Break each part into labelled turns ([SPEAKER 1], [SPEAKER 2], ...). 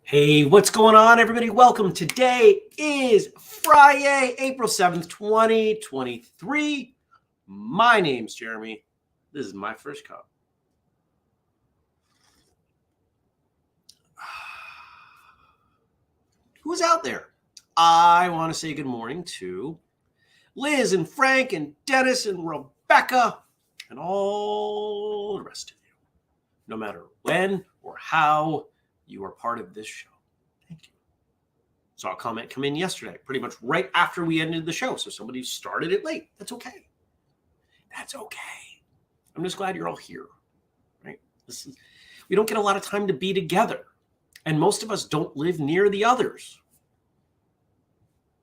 [SPEAKER 1] Hey, what's going on, everybody? Welcome. Today is Friday, April 7th, 2023. My name's Jeremy. This is my first cup. Who's out there? I want to say good morning to Liz and Frank and Dennis and Rebecca and all the rest of you. No matter when or how you are part of this show. Thank you. Saw a comment come in yesterday, pretty much right after we ended the show. So somebody started it late. That's okay. That's okay. I'm just glad you're all here, right? We don't get a lot of time to be together. And most of us don't live near the others.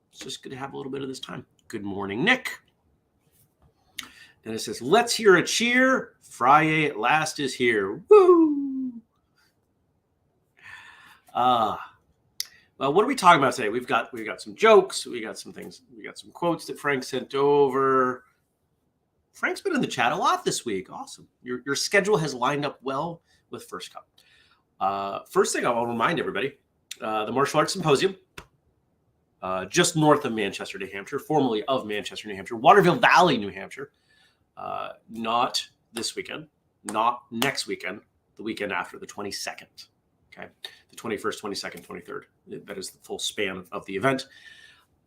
[SPEAKER 1] It's just good to have a little bit of this time. Good morning, Nick. And it says, let's hear a cheer. Friday at last is here. Woo! Well, what are we talking about today? We've got some jokes. We got some things. We got some quotes that Frank sent over. Frank's been in the chat a lot this week. Awesome. Your schedule has lined up well with First Cup. First thing I want to remind everybody, the Martial Arts Symposium, just north of Manchester, New Hampshire, formerly of Manchester, New Hampshire, Waterville Valley, New Hampshire. Not this weekend, not next weekend, the weekend after, the 22nd. Okay, the 21st, 22nd, 23rd. That is the full span of the event.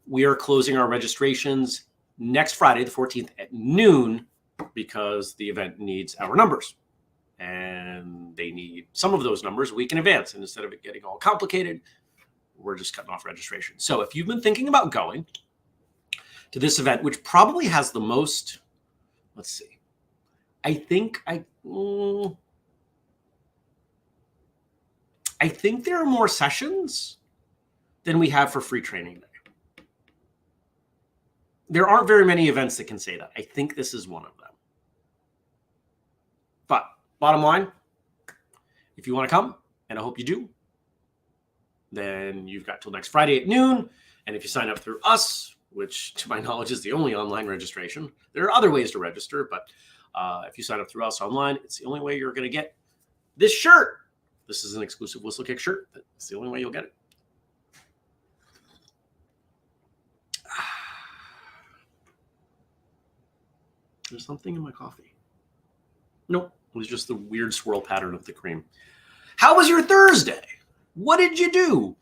[SPEAKER 1] We are closing our registrations next Friday, the 14th at noon, because the event needs our numbers. And they need some of those numbers a week in advance. And instead of it getting all complicated, we're just cutting off registration. So if you've been thinking about going to this event, which probably has the most, let's see, I think there are more sessions than we have for free training day. There aren't very many events that can say that. I think this is one of them. But bottom line, if you want to come, and I hope you do, then you've got till next Friday at noon. And if you sign up through us, which to my knowledge is the only online registration, there are other ways to register, but if you sign up through us online, it's the only way you're going to get this shirt. This is an exclusive Whistle Kick shirt. That's the only way you'll get it. There's something in my coffee. Nope. It was just the weird swirl pattern of the cream. How was your Thursday? What did you do?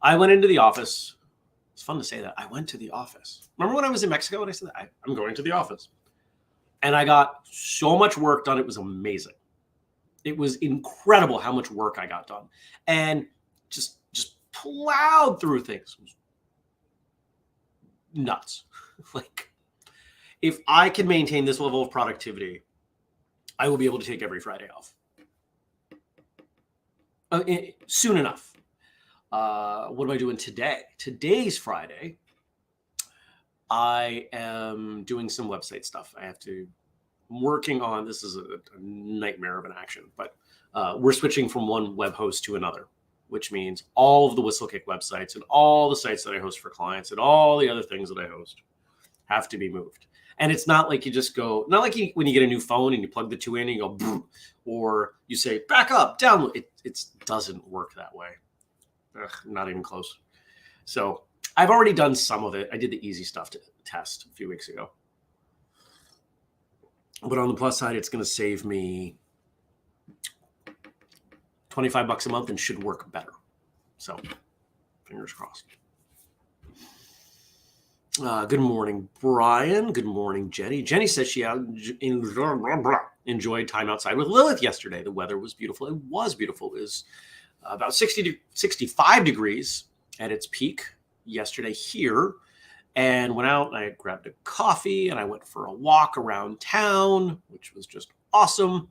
[SPEAKER 1] I went into the office. It's fun to say that. I went to the office. Remember when I was in Mexico and I said that? I'm going to the office. And I got so much work done. It was amazing. It was incredible how much work I got done, and just plowed through things. It was nuts. Like, if I can maintain this level of productivity, I will be able to take every Friday off soon enough. What am I doing today? Today's Friday. I am doing some website stuff. I'm working on, this is a nightmare of an action, but we're switching from one web host to another, which means all of the Whistle Kick websites and all the sites that I host for clients and all the other things that I host have to be moved. And it's not like you just go, not like when you get a new phone and you plug the two in and you go, boom, or you say, back up, download. It doesn't work that way. Ugh, not even close. So I've already done some of it. I did the easy stuff to test a few weeks ago. But on the plus side, it's going to save me $25 a month and should work better. So fingers crossed. Good morning, Brian. Good morning, Jenny. Jenny says she enjoyed time outside with Lilith yesterday. The weather was beautiful. It was beautiful. It was about 65 degrees at its peak yesterday here. And went out and I grabbed a coffee and I went for a walk around town, which was just awesome.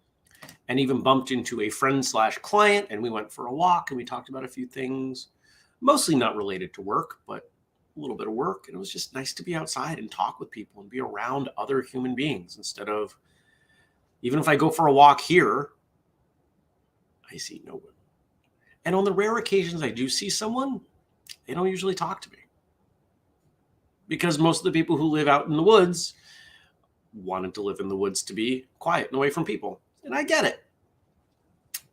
[SPEAKER 1] and even bumped into a friend/client, and we went for a walk and we talked about a few things, mostly not related to work, but a little bit of work. And it was just nice to be outside and talk with people and be around other human beings instead of, even if I go for a walk here, I see no one. And on the rare occasions I do see someone, they don't usually talk to me. Because most of the people who live out in the woods wanted to live in the woods to be quiet and away from people. And I get it.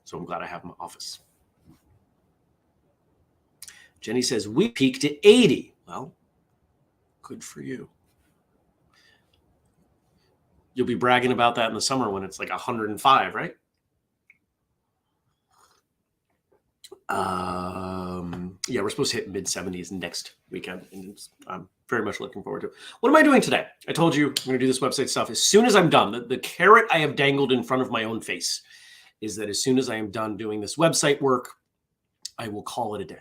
[SPEAKER 1] So I'm glad I have my office. Jenny says, we peaked at 80. Well, good for you. You'll be bragging about that in the summer when it's like 105, right? Yeah, we're supposed to hit mid-70s next weekend, and I'm very much looking forward to it. What am I doing today? I told you I'm going to do this website stuff as soon as I'm done. The carrot I have dangled in front of my own face is that as soon as I am done doing this website work, I will call it a day.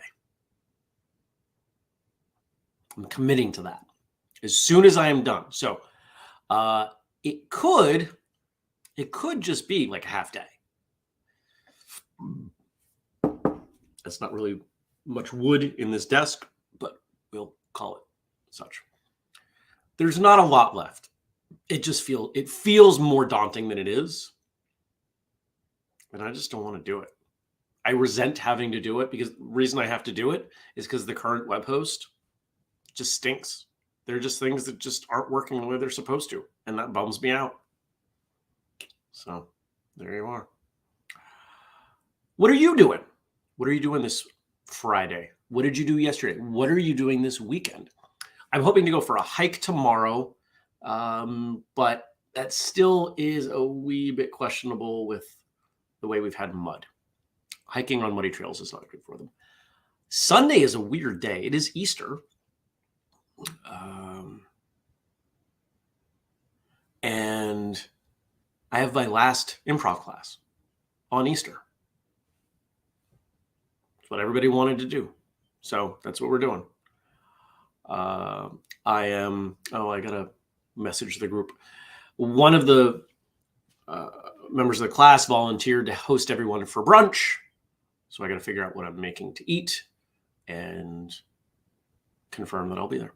[SPEAKER 1] I'm committing to that as soon as I am done. So it could just be like a half day. That's not really much wood in this desk, but we'll call it such. There's not a lot left. It feels more daunting than it is. And I just don't want to do it. I resent having to do it because the reason I have to do it is because the current web host just stinks. There are just things that just aren't working the way they're supposed to. And that bums me out. So there you are. What are you doing? What are you doing this Friday? What did you do yesterday? What are you doing this weekend? I'm hoping to go for a hike tomorrow, but that still is a wee bit questionable with the way we've had mud. Hiking on muddy trails is not good for them. Sunday is a weird day. It is Easter. And I have my last improv class on Easter. It's what everybody wanted to do. So that's what we're doing. I got to message the group. One of the members of the class volunteered to host everyone for brunch. So I got to figure out what I'm making to eat and confirm that I'll be there.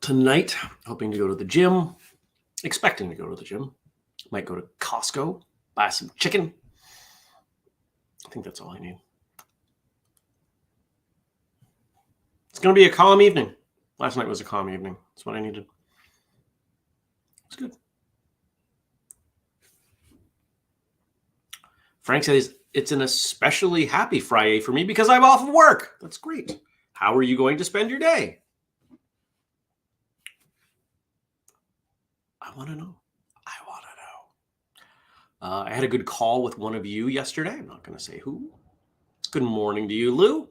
[SPEAKER 1] Tonight, hoping to go to the gym, expecting to go to the gym. Might go to Costco, buy some chicken. I think that's all I need. It's going to be a calm evening. Last night was a calm evening. That's what I needed. It's good. Frank says, it's an especially happy Friday for me because I'm off of work. That's great. How are you going to spend your day? I want to know. I had a good call with one of you yesterday. I'm not going to say who. Good morning to you, Lou.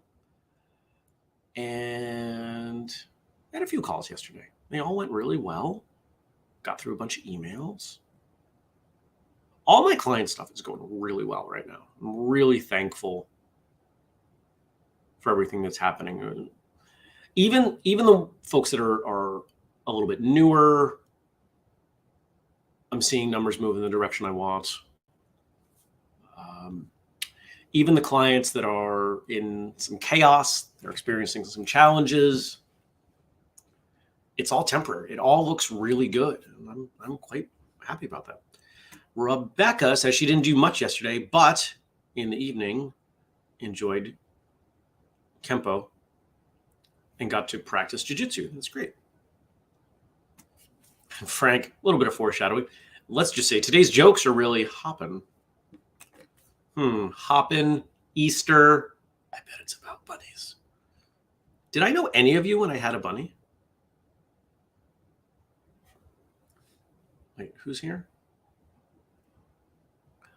[SPEAKER 1] And I had a few calls yesterday. They all went really well. Got through a bunch of emails. All my client stuff is going really well right now. I'm really thankful for everything that's happening. Even the folks that are a little bit newer, I'm seeing numbers move in the direction I want. Even the clients that are in some chaos, they're experiencing some challenges. It's all temporary. It all looks really good. And I'm quite happy about that. Rebecca says she didn't do much yesterday, but in the evening enjoyed Kempo and got to practice jiu-jitsu. That's great. Frank, a little bit of foreshadowing. Let's just say today's jokes are really hopping. Hoppin', Easter. I bet it's about bunnies. Did I know any of you when I had a bunny? Wait, who's here?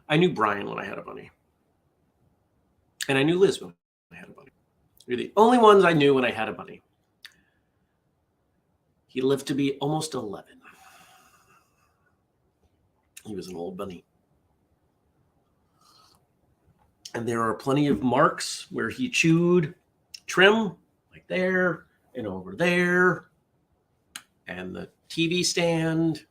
[SPEAKER 1] I knew Brian when I had a bunny. And I knew Liz when I had a bunny. You're the only ones I knew when I had a bunny. He lived to be almost 11. He was an old bunny. And there are plenty of marks where he chewed trim like there and over there, and the TV stand.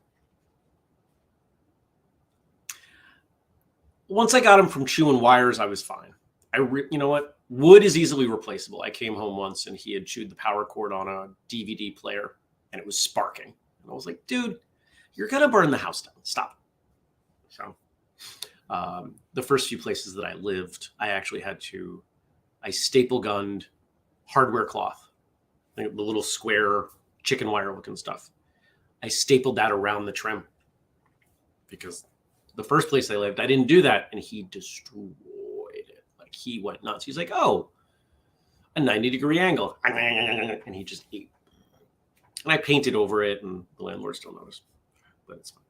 [SPEAKER 1] Once I got him from chewing wires, I was fine. You know what? Wood is easily replaceable. I came home once and he had chewed the power cord on a DVD player and it was sparking. And I was like, dude, you're going to burn the house down. Stop. So the first few places that I lived, I staple gunned hardware cloth, the little square chicken wire looking stuff. I stapled that around the trim because the first place I lived, I didn't do that. And he destroyed it. Like he went nuts. He's like, oh, a 90-degree angle. And he just ate. And I painted over it and the landlord still noticed, but it's fine.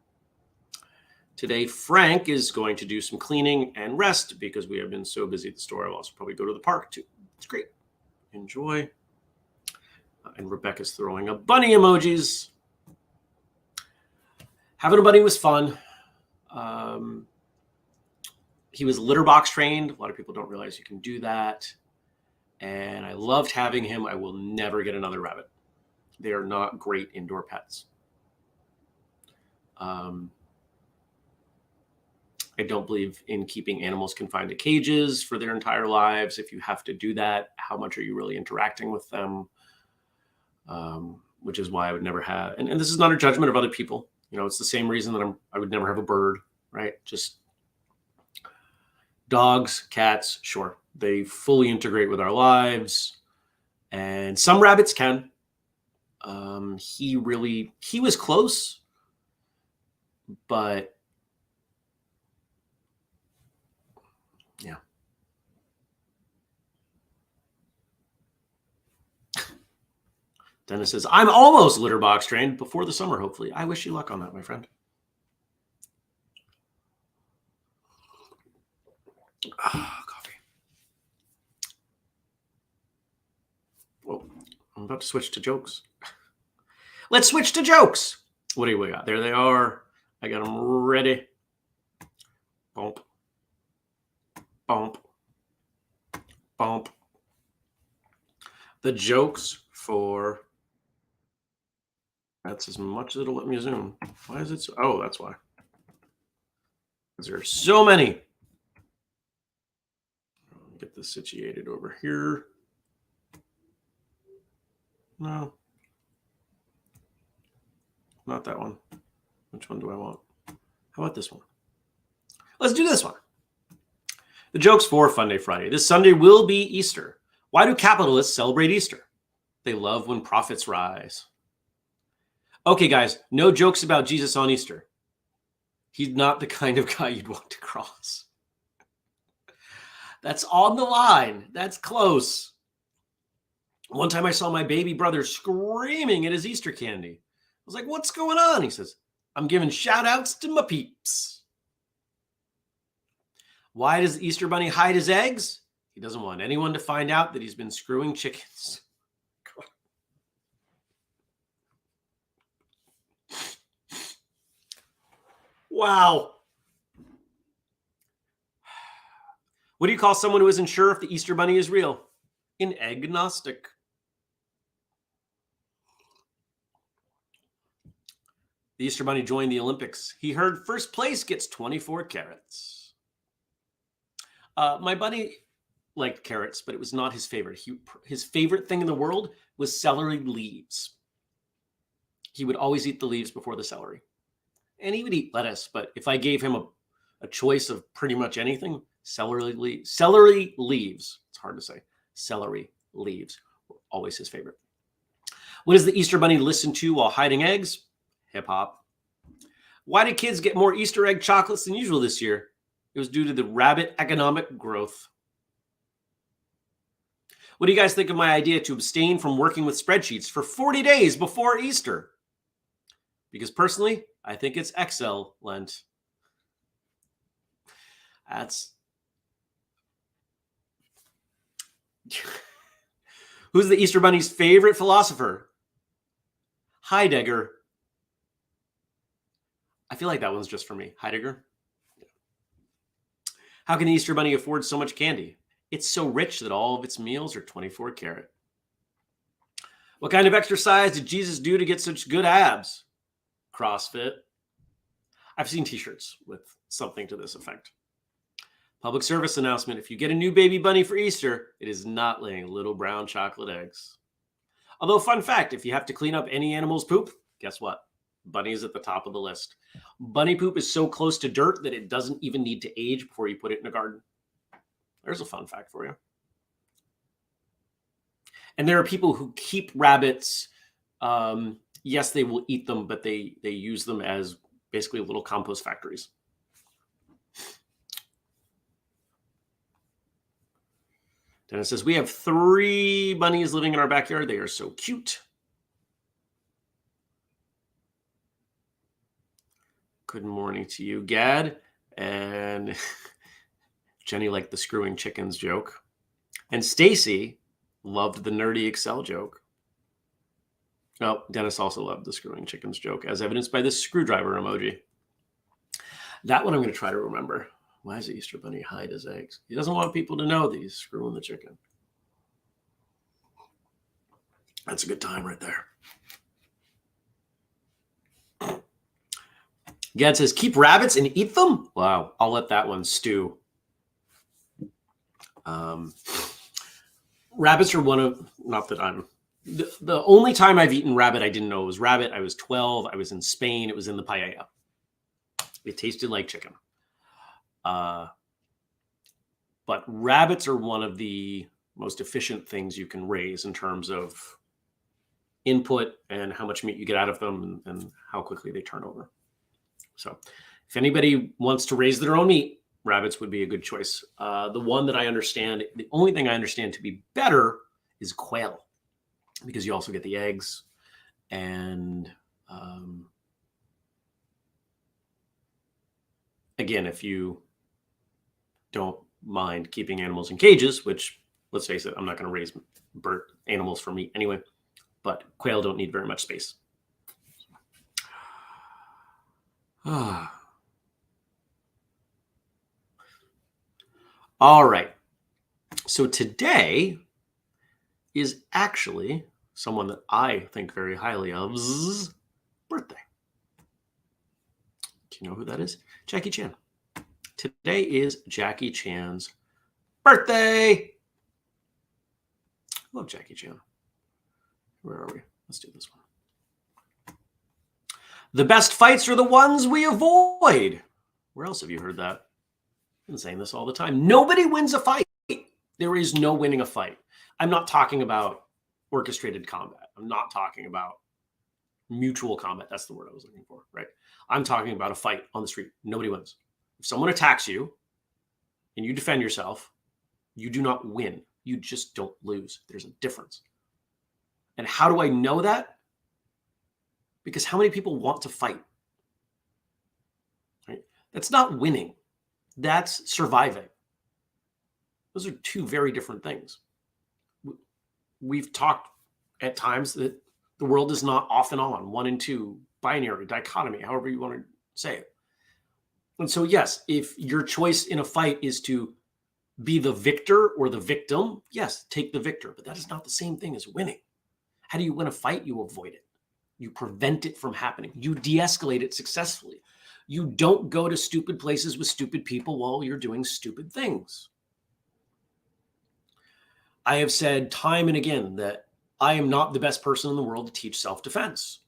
[SPEAKER 1] Today, Frank is going to do some cleaning and rest because we have been so busy at the store. I'll also probably go to the park too. It's great. Enjoy. And Rebecca's throwing up bunny emojis. Having a bunny was fun. He was litter box trained. A lot of people don't realize you can do that. And I loved having him. I will never get another rabbit. They are not great indoor pets. I don't believe in keeping animals confined to cages for their entire lives. If you have to do that, how much are you really interacting with them? Which is why I would never have, and this is not a judgment of other people. You know, it's the same reason that I would never have a bird, right? Just dogs, cats, sure. They fully integrate with our lives. And some rabbits can. He was close, but yeah. Dennis says, I'm almost litter box trained before the summer, hopefully. I wish you luck on that, my friend. Coffee. Whoa, I'm about to switch to jokes. Let's switch to jokes. What do we got? There they are. I got them ready. Bump. Bump. Bump. The jokes for... That's as much as it'll let me zoom. Why is it so... Oh, that's why. Because there are so many. Get this situated over here. No. Not that one. Which one do I want? How about this one? Let's do this one. The jokes for Fun Day Friday. This Sunday will be Easter. Why do capitalists celebrate Easter? They love when profits rise. Okay, guys, no jokes about Jesus on Easter. He's not the kind of guy you'd want to cross. That's on the line. That's close. One time I saw my baby brother screaming at his Easter candy. I was like, what's going on? He says, I'm giving shout outs to my peeps. Why does the Easter Bunny hide his eggs? He doesn't want anyone to find out that he's been screwing chickens. Wow. What do you call someone who isn't sure if the Easter Bunny is real? An agnostic. The Easter Bunny joined the Olympics. He heard first place gets 24 carrots. My bunny liked carrots, but it was not his favorite. His favorite thing in the world was celery leaves. He would always eat the leaves before the celery. And he would eat lettuce, but if I gave him a choice of pretty much anything, celery leaves, it's hard to say, celery leaves were always his favorite. What does the Easter Bunny listen to while hiding eggs? Hip hop. Why did kids get more Easter egg chocolates than usual this year? It was due to the rabbit economic growth. What do you guys think of my idea to abstain from working with spreadsheets for 40 days before Easter? Because personally, I think it's excellent. That's... Who's the Easter Bunny's favorite philosopher? Heidegger. I feel like that one's just for me. Heidegger. How can the Easter Bunny afford so much candy? It's so rich that all of its meals are 24 karat. What kind of exercise did Jesus do to get such good abs? CrossFit. I've seen t-shirts with something to this effect. Public service announcement. If you get a new baby bunny for Easter, it is not laying little brown chocolate eggs. Although, fun fact, if you have to clean up any animal's poop, guess what? Bunny is at the top of the list. Bunny poop is so close to dirt that it doesn't even need to age before you put it in a garden. There's a fun fact for you. And there are people who keep rabbits. Yes, they will eat them, but they use them as basically little compost factories. Dennis says, we have 3 bunnies living in our backyard. They are so cute. Good morning to you, Gad. And Jenny liked the screwing chickens joke. And Stacy loved the nerdy Excel joke. Oh, Dennis also loved the screwing chickens joke, as evidenced by this screwdriver emoji. That one I'm going to try to remember. Why does the Easter Bunny hide his eggs? He doesn't want people to know that he's screwing the chicken. That's a good time right there. Gad says, keep rabbits and eat them? Wow, I'll let that one stew. Rabbits are one of, not that I'm, the only time I've eaten rabbit I didn't know it was rabbit. I was 12. I was in Spain. It was in the paella. It tasted like chicken. But rabbits are one of the most efficient things you can raise in terms of input and how much meat you get out of them and how quickly they turn over. So if anybody wants to raise their own meat, rabbits would be a good choice. The one that I understand, the only thing I understand to be better is quail, because you also get the eggs. And again, if you don't mind keeping animals in cages, which, let's face it, I'm not going to raise animals for meat anyway, but quail don't need very much space. All right. So today is actually someone that I think very highly of's birthday. Do you know who that is? Jackie Chan. Today is Jackie Chan's birthday. I love Jackie Chan. Where are we? Let's do this one. The best fights are the ones we avoid. Where else have you heard that? I've been saying this all the time. Nobody wins a fight. There is no winning a fight. I'm not talking about orchestrated combat. I'm not talking about mutual combat. That's the word I was looking for, right? I'm talking about a fight on the street. Nobody wins. If someone attacks you and you defend yourself, you do not win. You just don't lose. There's a difference. And how do I know that? Because how many people want to fight? Right? That's not winning. That's surviving. Those are 2 very different things. We've talked at times that the world is not off and on, 1 and 2, binary, dichotomy, however you want to say it. And so, yes, if your choice in a fight is to be the victor or the victim, yes, take the victor. But that is not the same thing as winning. How do you win a fight? You avoid it. You prevent it from happening. You de-escalate it successfully. You don't go to stupid places with stupid people while you're doing stupid things. I have said time and again that I am not the best person in the world to teach self-defense.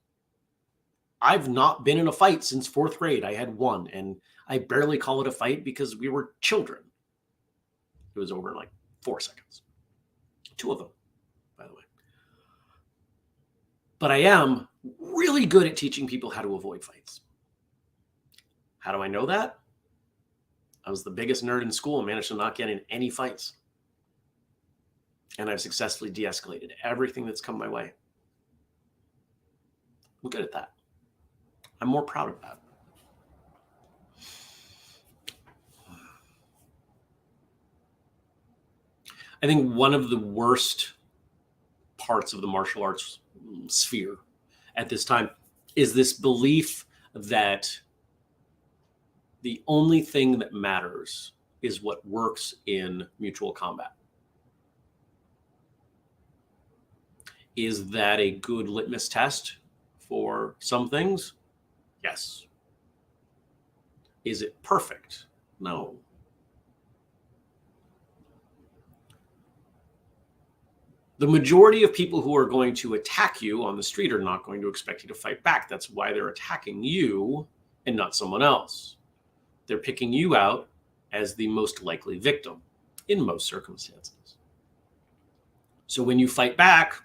[SPEAKER 1] I've not been in a fight since 4th grade. I had 1, and I barely call it a fight because we were children. It was over in like 4 seconds. 2 of them, by the way. But I am really good at teaching people how to avoid fights. How do I know that? I was the biggest nerd in school and managed to not get in any fights. And I've successfully de-escalated everything that's come my way. I'm good at that. I'm more proud of that. I think one of the worst parts of the martial arts sphere at this time is this belief that the only thing that matters is what works in mutual combat. Is that a good litmus test for some things? Yes. Is it perfect? No. The majority of people who are going to attack you on the street are not going to expect you to fight back. That's why they're attacking you and not someone else. They're picking you out as the most likely victim in most circumstances. So when you fight back,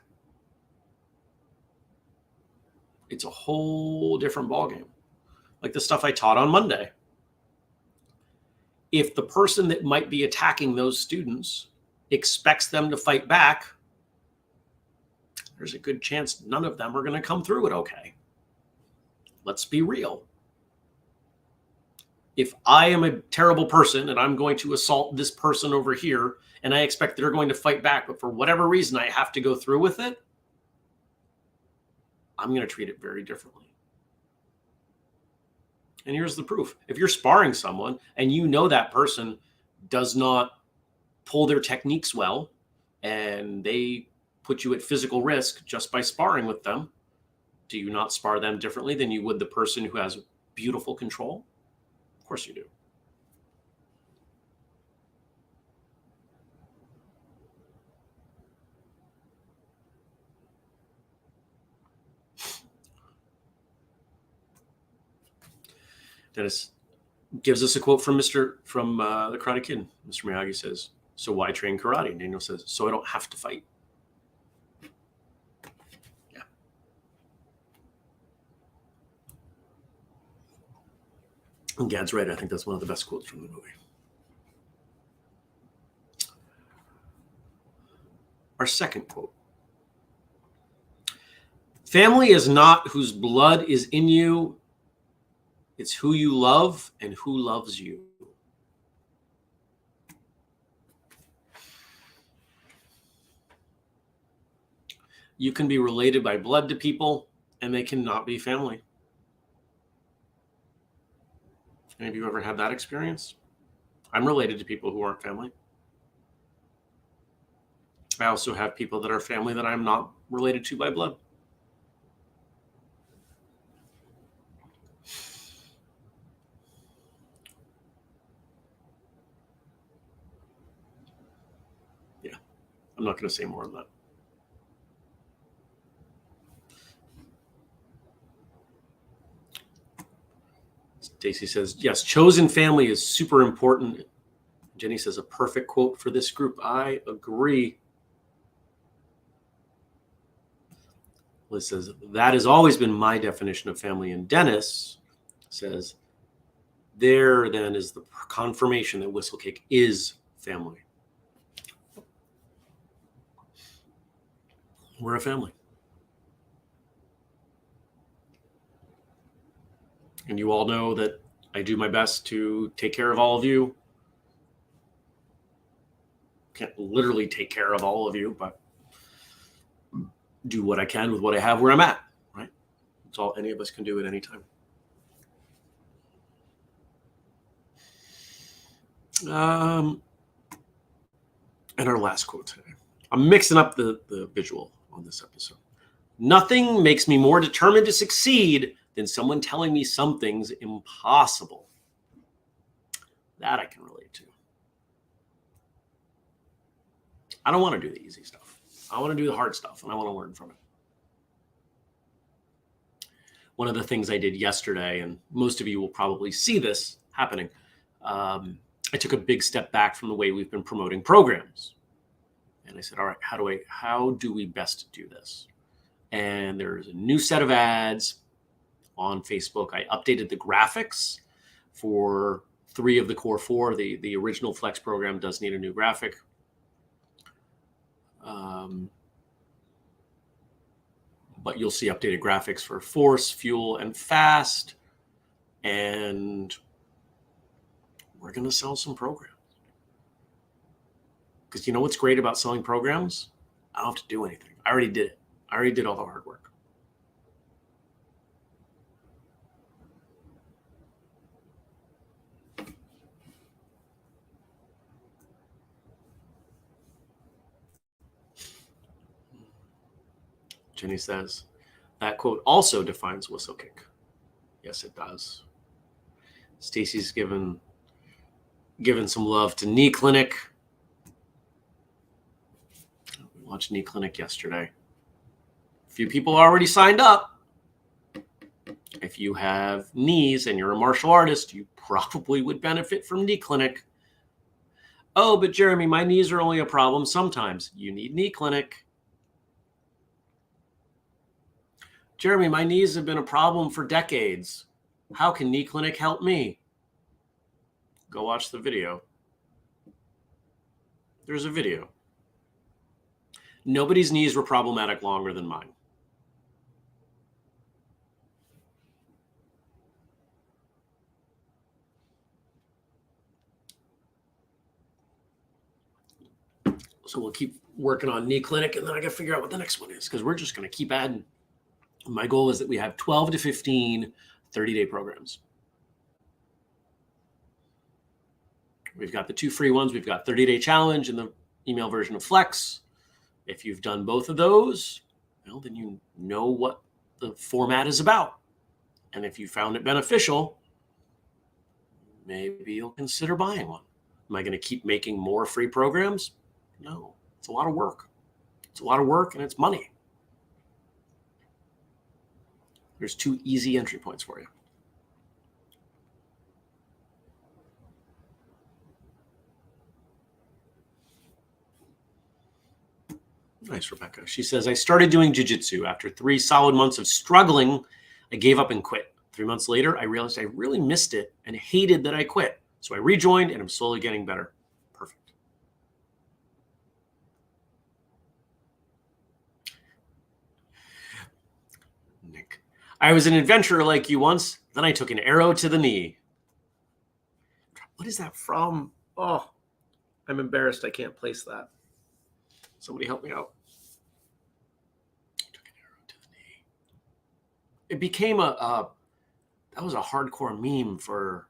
[SPEAKER 1] it's a whole different ballgame. Like the stuff I taught on Monday. If the person that might be attacking those students expects them to fight back, there's a good chance none of them are going to come through it okay. Let's be real. If I am a terrible person and I'm going to assault this person over here and I expect they're going to fight back, but for whatever reason I have to go through with it, I'm going to treat it very differently. And here's the proof. If you're sparring someone and you know that person does not pull their techniques well and they put you at physical risk just by sparring with them, do you not spar them differently than you would the person who has beautiful control? Of course you do. Dennis gives us a quote from the Karate Kid. Mr. Miyagi says, "So why train karate?" And Daniel says, "So I don't have to fight." Yeah. And Gad's right. I think that's one of the best quotes from the movie. Our second quote. Family is not whose blood is in you. It's who you love and who loves you. You can be related by blood to people, and they cannot be family. Any of you ever had that experience? I'm related to people who aren't family. I also have people that are family that I'm not related to by blood. Yeah, I'm not going to say more than that. Stacy says, yes, chosen family is super important. Jenny says, a perfect quote for this group. I agree. Liz says, that has always been my definition of family. And Dennis says, there then is the confirmation that Whistlekick is family. We're a family. And you all know that I do my best to take care of all of you. Can't literally take care of all of you, but do what I can with what I have where I'm at, right? That's all any of us can do at any time. And our last quote today. I'm mixing up the visual on this episode. Nothing makes me more determined to succeed than someone telling me something's impossible. That I can relate to. I don't want to do the easy stuff. I want to do the hard stuff, and I want to learn from it. One of the things I did yesterday, and most of you will probably see this happening, I took a big step back from the way we've been promoting programs. And I said, all right, how do we best do this? And there's a new set of ads on Facebook. I updated the graphics for 3 of the core 4. The original Flex program does need a new graphic. But you'll see updated graphics for Force, Fuel, and Fast. And we're going to sell some programs. Because you know what's great about selling programs? I don't have to do anything. I already did it. I already did all the hard work. Jenny says, that quote also defines whistle kick. Yes, it does. Stacy's given some love to Knee Clinic. We launched Knee Clinic yesterday. A few people already signed up. If you have knees and you're a martial artist, you probably would benefit from Knee Clinic. Oh, but Jeremy, my knees are only a problem sometimes. You need Knee Clinic. Jeremy, my knees have been a problem for decades. How can Knee Clinic help me? Go watch the video. There's a video. Nobody's knees were problematic longer than mine. So we'll keep working on Knee Clinic, and then I got to figure out what the next one is, because we're just going to keep adding. My goal is that we have 12 to 15 30-day programs. We've got the 2 free ones. We've got 30-day challenge and the email version of Flex. If you've done both of those, well, then you know what the format is about. And if you found it beneficial, maybe you'll consider buying one. Am I going to keep making more free programs? No, it's a lot of work. It's a lot of work, and it's money. There's 2 easy entry points for you. Nice, Rebecca. She says, I started doing jiu-jitsu. After 3 solid months of struggling, I gave up and quit. 3 months later, I realized I really missed it and hated that I quit. So I rejoined, and I'm slowly getting better. Perfect. Nick, I was an adventurer like you once. Then I took an arrow to the knee. What is that from? Oh, I'm embarrassed. I can't place that. Somebody help me out. Took an arrow to the knee. It became that was a hardcore meme for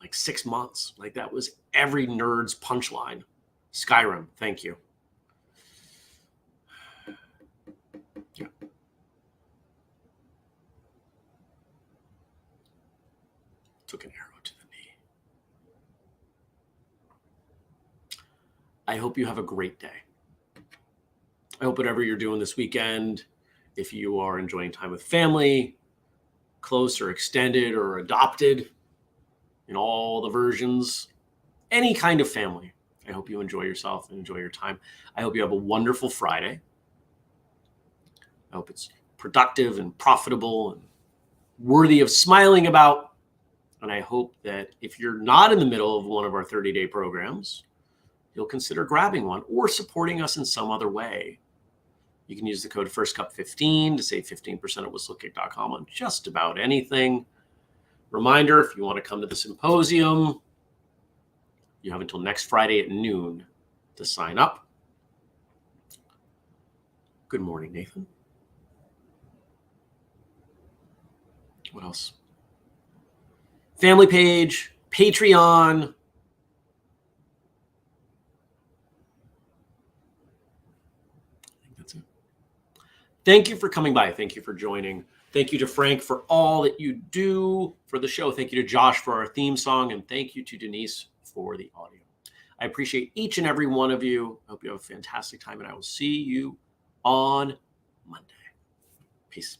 [SPEAKER 1] like 6 months. Like that was every nerd's punchline. Skyrim, thank you. Yeah. Took an arrow to the knee. I hope you have a great day. I hope whatever you're doing this weekend, if you are enjoying time with family, close or extended or adopted, in all the versions, any kind of family, I hope you enjoy yourself and enjoy your time. I hope you have a wonderful Friday. I hope it's productive and profitable and worthy of smiling about. And I hope that if you're not in the middle of one of our 30-day programs, you'll consider grabbing one or supporting us in some other way. You can use the code FIRSTCUP15 to save 15% at whistlekick.com on just about anything. Reminder, if you want to come to the symposium, you have until next Friday at noon to sign up. Good morning, Nathan. What else? Family page, Patreon. Thank you for coming by. Thank you for joining. Thank you to Frank for all that you do for the show. Thank you to Josh for our theme song. And thank you to Denise for the audio. I appreciate each and every one of you. I hope you have a fantastic time. And I will see you on Monday. Peace.